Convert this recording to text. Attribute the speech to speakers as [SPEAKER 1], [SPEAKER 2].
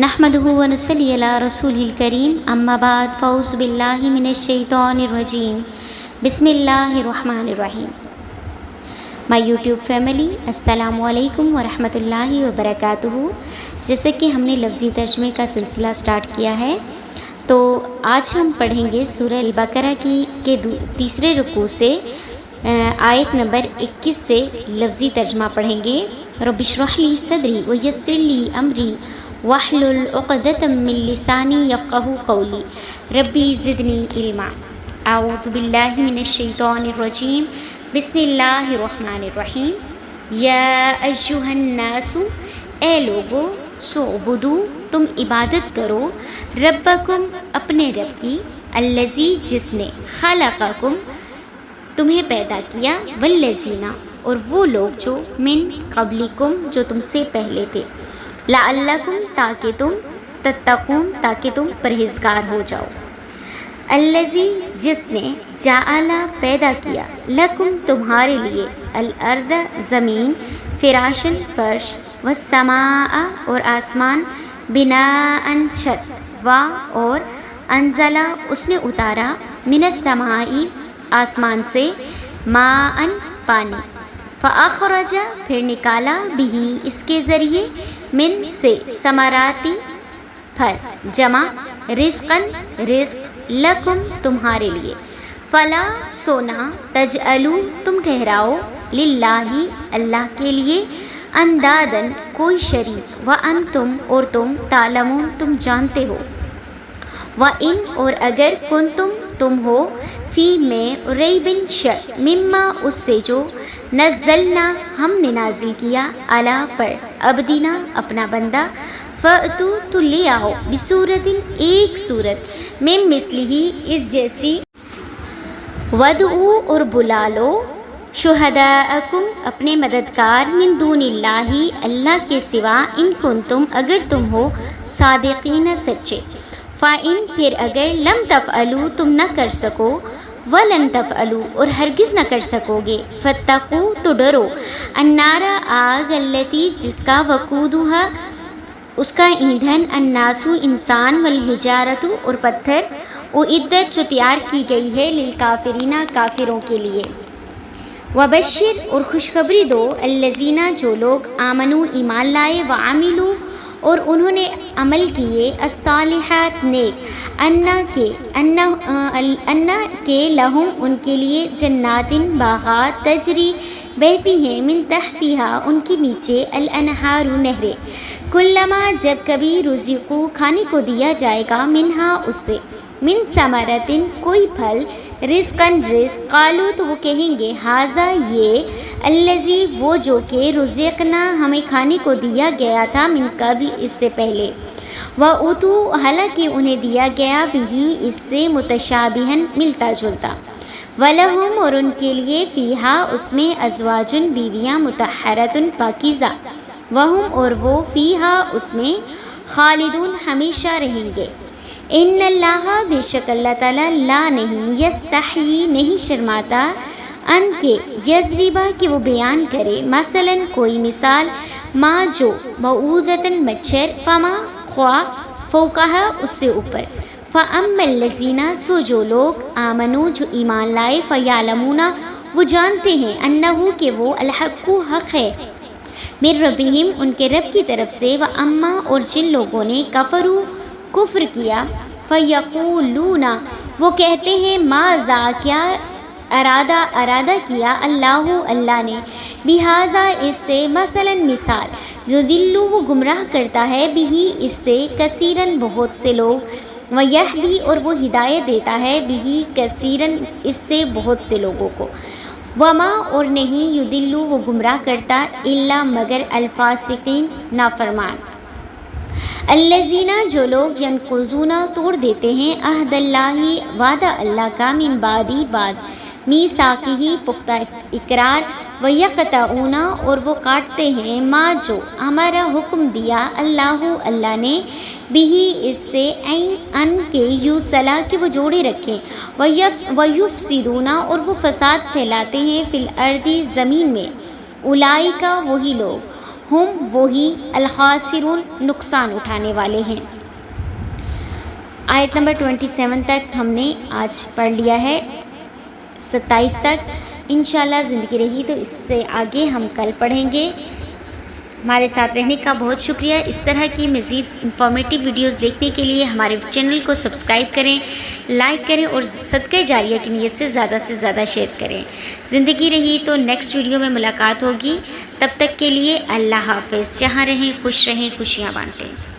[SPEAKER 1] نحمده ونصلي على رسوله الكريم اما بعد فاعوذ باللہ من الشیطان الرجیم بسم اللہ الرحمن الرحیم. مائی یوٹیوب فیملی، السلام علیکم ورحمۃ اللہ وبرکاتہ. جیسے کہ ہم نے لفظی ترجمے کا سلسلہ سٹارٹ کیا ہے، تو آج ہم پڑھیں گے سورہ البقرہ کے تیسرے رکوع سے آیت نمبر 21 سے لفظی ترجمہ پڑھیں گے. رب اشرح لی صدری ویسر لی امری واحلل عقدۃ من لسانی یفقہوا قولی ربی زدنی علما. اعوذ باللہ من الشیطان الرجیم بسم اللہ الرحمن الرحیم. یا ایہا الناس، اے لوگو، اعبدوا، تم عبادت کرو، ربکم، اپنے رب کی، الذی، جس نے، خلقکم، تمہیں پیدا کیا، والذین، اور وہ لوگ جو، من قبلکم، جو تم سے پہلے تھے، لعلکم، تاکہ تم، تتقون، تاکہ تم پرہیزگار ہو جاؤ. الذی، جس نے، جعل، پیدا کیا، لکم، تمہارے لیے، الارض، زمین، فراشن، فرش، والسماء، اور آسمان، بناء، چھت، اور انزل، اس نے اتارا، من السماء، آسمان سے، ماء، پانی، فاخرج، پھر نکالا، بھی، اس کے ذریعے، من، سے، ثمراتی، پھل، جمع، رزقاً، رزق، لکم، تمہارے لیے، فلا، سونا، تجعلوا، تم ٹھہراؤ، للہ، اللہ کے لیے، اندادن، کوئی شریک، وانتم، اور تم، تعلمون، تم جانتے ہو، وَإِنْ، اور اگر، تم ہو، فی، میں، ریبن، شک، مما، اس سے جو، نزلنا، ہم نے نازل کیا، علی، پر، عبدنا، اپنا بندہ، فَأْتُوا، تو لے آؤ، بصورت، ایک صورت، من مثلہ، اس جیسی، وَادْعُوا، اور بلا لو، شہداءکم، اپنے مددگار، من دون اللہ، اللہ کے سوا، ان کنتم، اگر تم ہو، صادقین، سچے. فَإِن، پھر اگر، لم تفعلوا، تم نہ کر سکو، وَلَن تفعلوا، اور ہرگز نہ کر سکو گے، فاتقوا، تو ڈرو، النار، آگ، التی، جس کا، وقودھا، اس کا ایندھن، الناس، انسان، والحجارۃ، اور پتھر، اعدت، جو تیار کی گئی ہے، للکافرین، کافروں کے لیے. وبشر، اور خوشخبری دو، الذین، جو لوگ، آمنوا، ایمان لائے، وعملوا، اور انہوں نے عمل کیے، الصالحات، نیک، انا کے، لہم، ان کے لیے، جنات، باغات، تجری، بہتی ہیں، من تحتہا، ان کے نیچے، الانہار، نہریں، کلما، جب کبھی، رزقوا، کھانے کو دیا جائے گا، منہا، اس سے، من ثمرۃ، کوئی پھل، رزقاً، رزق، قالوا، تو وہ کہیں گے، ھذا، یہ، الذی، وہ جو کہ، رزقنا، ہمیں کھانے کو دیا گیا تھا، من قبل، اس سے پہلے، وَأُوتُوا، حالانکہ انہیں دیا گیا، بھی، اس سے، متشابہاً، ملتا جلتا، وَلَهُمْ، اور ان کے لیے، فیہا، اس میں، ازواجن، بیویاں، مطہرۃ، پاکیزہ، وَهُمْ، اور وہ، فیہا، اس میں، خالدون، ہمیشہ رہیں گے. ان اللہ، بے شک اللہ تعالیٰ، لا، نہیں، یستحیی، نہیں شرماتا، ان کے، یضربا، کہ وہ بیان کرے، مثلاً، کوئی مثال، ما، جو، بعوضۃ، مچھر، فما، خواہ، فوقہا، اس سے اوپر، فاما الذین، سو جو لوگ، آمنوا، جو ایمان لائے، فیعلمون، وہ جانتے ہیں، انہ، کہ وہ، الحق، حق ہے، من ربہم، ان کے رب کی طرف سے، واما، اور جن لوگوں نے، کفروا، کفر کیا، فیقولون، وہ کہتے ہیں، ماذا، کیا، ارادہ کیا، اللہ نے، بہذا، اس سے، مثلاً، مثال، یضل، وہ گمراہ کرتا ہے، بھی، اس سے، کثیراً، بہت سے لوگ، ویہدی، اور وہ ہدایت دیتا ہے، بھی، کثیراً، اس سے، بہت سے لوگوں کو، وما، اور نہیں، یضل، وہ گمراہ کرتا، الا، مگر، الفاسقین، نافرمان. الذین، جو لوگ، ینقضون، توڑ دیتے ہیں، عہد اللہ، وعدہ اللہ کا، من بعد، میثاقہ، پختہ اقرار، ویقطعون، اور وہ کاٹتے ہیں، ما، جو، امر، حکم دیا، اللہ نے، بھی، اس سے، ان کے، یوصلہ، کہ وہ جوڑے رکھیں، ویفسدون، اور وہ فساد پھیلاتے ہیں، فی الارض، زمین میں، اولئک، وہی لوگ، ہم وہی الخاسرون نقصان اٹھانے والے ہیں۔ آیت نمبر 27 تک ہم نے آج پڑھ لیا ہے، 27 تک انشاءاللہ زندگی رہی تو اس سے آگے ہم کل پڑھیں گے۔ ہمارے ساتھ رہنے کا بہت شکریہ۔ اس طرح کی مزید انفارمیٹیو ویڈیوز دیکھنے کے لیے ہمارے چینل کو سبسکرائب کریں، لائک کریں اور صدقہ جاریہ کی نیت سے زیادہ شیئر کریں۔ زندگی رہی تو نیکسٹ ویڈیو میں ملاقات ہوگی، تب تک کے لیے اللہ حافظ۔ جہاں رہیں خوش رہیں، خوشیاں بانٹیں۔